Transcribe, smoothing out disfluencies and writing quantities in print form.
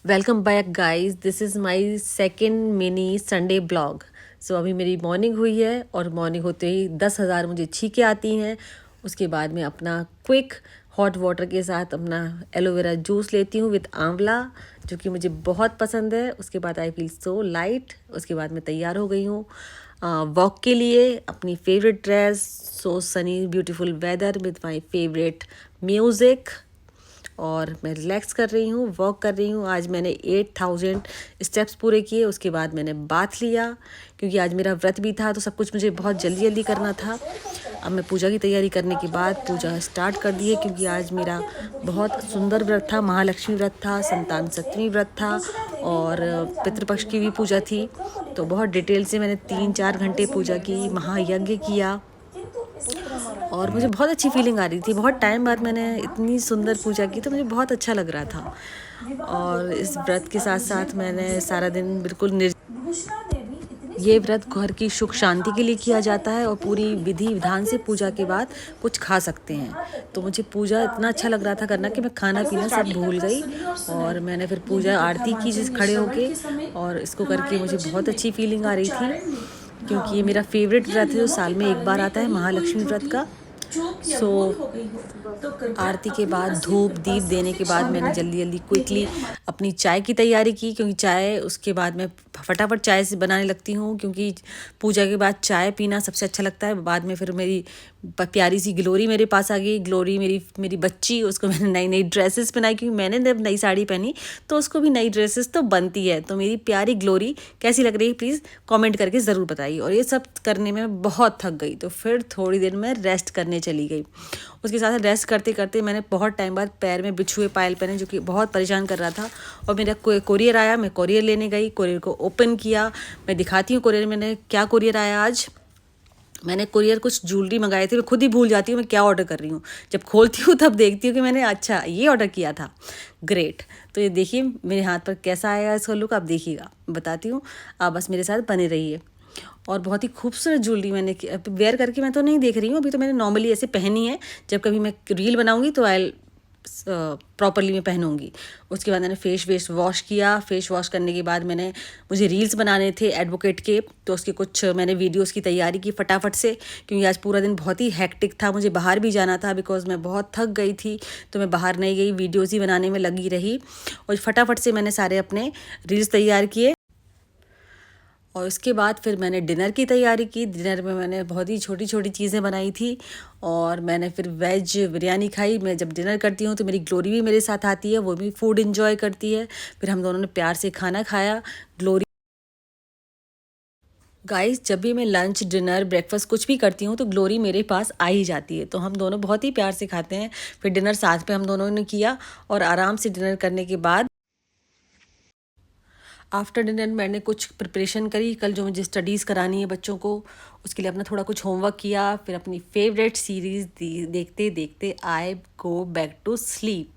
Welcome back guys, this is my second mini Sunday blog. सो अभी मेरी morning हुई है और मॉर्निंग होते ही 10,000 मुझे छींकें आती हैं। उसके बाद मैं अपना क्विक हॉट वाटर के साथ अपना एलोवेरा जूस लेती हूँ विद आंवला, जो कि मुझे बहुत पसंद है। उसके बाद आई फील सो लाइट। उसके बाद मैं तैयार हो गई हूँ वॉक के लिए, अपनी favourite dress, so sunny beautiful weather with my favourite music. और मैं रिलैक्स कर रही हूँ, वॉक कर रही हूँ। आज मैंने 8,000 स्टेप्स पूरे किए। उसके बाद मैंने बाथ लिया, क्योंकि आज मेरा व्रत भी था तो सब कुछ मुझे बहुत जल्दी जल्दी करना था। अब मैं पूजा की तैयारी करने के बाद पूजा स्टार्ट कर दी है, क्योंकि आज मेरा बहुत सुंदर व्रत था। महालक्ष्मी व्रत था, संतान सप्तमी व्रत था और पितृपक्ष की भी पूजा थी। तो बहुत डिटेल से मैंने 3-4 घंटे पूजा की, महायज्ञ किया और मुझे बहुत अच्छी फीलिंग आ रही थी। बहुत टाइम बाद मैंने इतनी सुंदर पूजा की तो मुझे बहुत अच्छा लग रहा था। और इस व्रत के साथ साथ मैंने सारा दिन बिल्कुल ये व्रत घर की सुख शांति के लिए किया जाता है और पूरी विधि विधान से पूजा के बाद कुछ खा सकते हैं। तो मुझे पूजा इतना अच्छा लग रहा था करना कि मैं खाना पीना सब भूल गई और मैंने फिर पूजा आरती की जिस खड़े होके, और इसको करके मुझे बहुत अच्छी फीलिंग आ रही थी, क्योंकि ये मेरा फेवरेट व्रत है जो साल में एक बार आता है, महालक्ष्मी व्रत का। सो आरती के बाद धूप दीप देने के बाद मैंने जल्दी जल्दी क्विकली अपनी चाय की तैयारी की, क्योंकि चाय उसके बाद मैं फटाफट चाय से बनाने लगती हूँ, क्योंकि पूजा के बाद चाय पीना सबसे अच्छा लगता है। बाद में फिर मेरी प्यारी सी ग्लोरी मेरे पास आ गई। ग्लोरी मेरी मेरी बच्ची, उसको मैंने नई नई ड्रेसेस पहनाई, क्योंकि मैंने जब नई साड़ी पहनी तो उसको भी नई ड्रेसेस तो बनती है। तो मेरी प्यारी ग्लोरी कैसी लग रही है प्लीज़ कमेंट करके ज़रूर बताइए। और ये सब करने में बहुत थक गई, तो फिर थोड़ी देर में रेस्ट करने चली गई। उसके साथ रेस्ट करते करते मैंने बहुत टाइम बाद पैर में बिछुए पायल पहने, जो कि बहुत परेशान कर रहा था। और मेरा कोरियर आया, मैं कोरियर लेने गई, कोरियर को ओपन किया। मैं दिखाती हूँ कोरियर मैंने क्या कोरियर आया आज। मैंने कोरियर कुछ ज्वेलरी मंगाई थी, मैं खुद ही भूल जाती हूँ मैं क्या ऑर्डर कर रही हूँ। जब खोलती हूँ तब देखती हूँ कि मैंने अच्छा ये ऑर्डर किया था। ग्रेट। तो ये देखिए मेरे हाथ पर कैसा आएगा इसका लुक, आप देखिएगा, बताती हूँ। आप बस मेरे साथ बने रहिए। और बहुत ही खूबसूरत ज्वेलरी मैंने वेयर करके मैं तो नहीं देख रही हूँ अभी, तो मैंने नॉर्मली ऐसे पहनी है। जब कभी मैं रील बनाऊँगी तो आई प्रॉपरली मैं पहनूंगी। उसके बाद मैंने फेस वॉश किया। फेस वॉश करने के बाद मुझे रील्स बनाने थे एडवोकेट के, तो उसके कुछ मैंने वीडियोस की तैयारी की फटाफट से, क्योंकि आज पूरा दिन बहुत ही हैक्टिक था। मुझे बाहर भी जाना था बिकॉज मैं बहुत थक गई थी, तो मैं बाहर नहीं गई, वीडियोज़ ही बनाने में लगी रही। और फटाफट से मैंने सारे अपने रील्स तैयार किए। और उसके बाद फिर मैंने डिनर की तैयारी की। डिनर में मैंने बहुत ही छोटी छोटी चीज़ें बनाई थी और मैंने फिर वेज बिरयानी खाई। मैं जब डिनर करती हूँ तो मेरी ग्लोरी भी मेरे साथ आती है, वो भी फूड इंजॉय करती है। फिर हम दोनों ने प्यार से खाना खाया। ग्लोरी गाइस, जब भी मैं लंच डिनर ब्रेकफास्ट कुछ भी करती हूँ तो ग्लोरी मेरे पास आ ही जाती है, तो हम दोनों बहुत ही प्यार से खाते हैं। फिर डिनर साथ में हम दोनों ने किया और आराम से डिनर करने के बाद आफ्टर डिनर मैंने कुछ प्रिपरेशन करी। कल जो मुझे स्टडीज़ करानी है बच्चों को, उसके लिए अपना थोड़ा कुछ होमवर्क किया। फिर अपनी फेवरेट सीरीज़ देखते देखते आई गो बैक टू स्लीप।